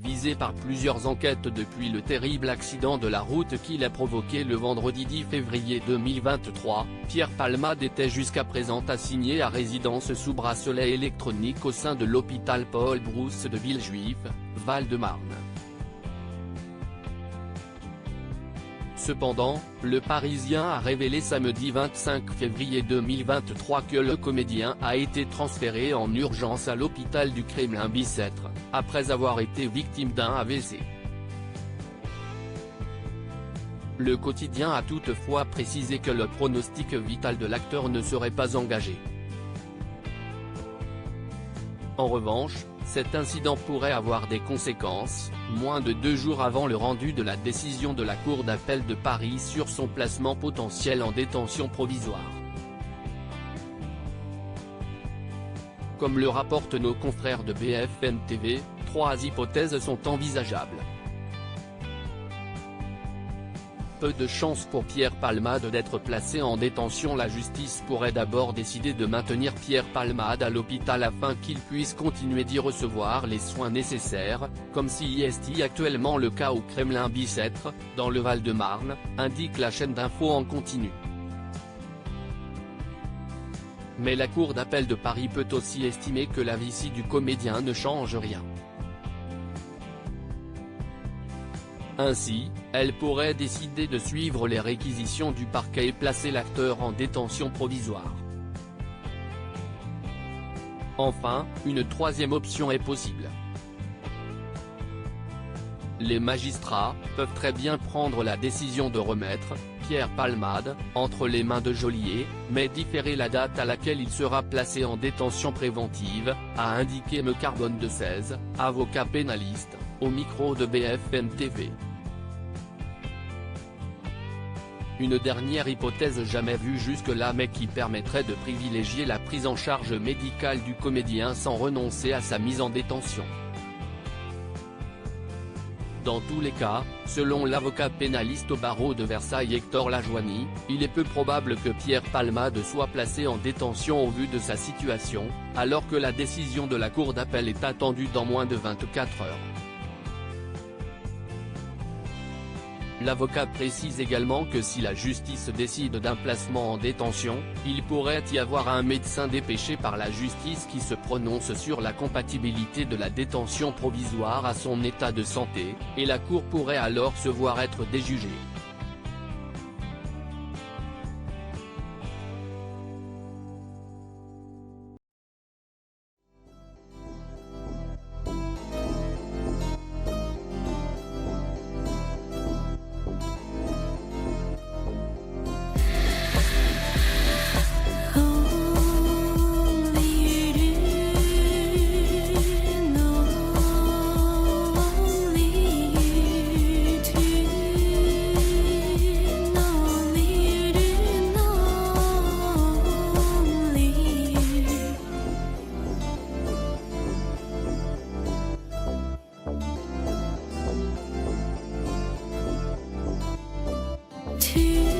visé par plusieurs enquêtes depuis le terrible accident de la route qu'il a provoqué le vendredi 10 février 2023, Pierre Palmade était jusqu'à présent assigné à résidence sous bracelet électronique au sein de l'hôpital Paul Brousse de Villejuif, Val-de-Marne. Cependant, le Parisien a révélé samedi 25 février 2023 que le comédien a été transféré en urgence à l'hôpital du Kremlin-Bicêtre, après avoir été victime d'un AVC. Le quotidien a toutefois précisé que le pronostic vital de l'acteur ne serait pas engagé. En revanche, cet incident pourrait avoir des conséquences, moins de 2 jours avant le rendu de la décision de la Cour d'appel de Paris sur son placement potentiel en détention provisoire. Comme le rapportent nos confrères de BFM TV, 3 hypothèses sont envisageables. Peu de chance pour Pierre Palmade d'être placé en détention. La justice pourrait d'abord décider de maintenir Pierre Palmade à l'hôpital afin qu'il puisse continuer d'y recevoir les soins nécessaires, comme si est actuellement le cas au Kremlin-Bicêtre, dans le Val-de-Marne, indique la chaîne d'info en continu. Mais la Cour d'appel de Paris peut aussi estimer que la vicie du comédien ne change rien. Ainsi, elle pourrait décider de suivre les réquisitions du parquet et placer l'acteur en détention provisoire. Enfin, une troisième option est possible. Les magistrats peuvent très bien prendre la décision de remettre Pierre Palmade entre les mains de Geôlier, mais différer la date à laquelle il sera placé en détention préventive, a indiqué M. Carbone de 16, avocat pénaliste, au micro de BFM TV. Une dernière hypothèse jamais vue jusque-là mais qui permettrait de privilégier la prise en charge médicale du comédien sans renoncer à sa mise en détention. Dans tous les cas, selon l'avocat pénaliste au barreau de Versailles Hector Lajoigny, il est peu probable que Pierre Palmade soit placé en détention au vu de sa situation, alors que la décision de la Cour d'appel est attendue dans moins de 24 heures. L'avocat précise également que si la justice décide d'un placement en détention, il pourrait y avoir un médecin dépêché par la justice qui se prononce sur la compatibilité de la détention provisoire à son état de santé, et la Cour pourrait alors se voir être déjugée. To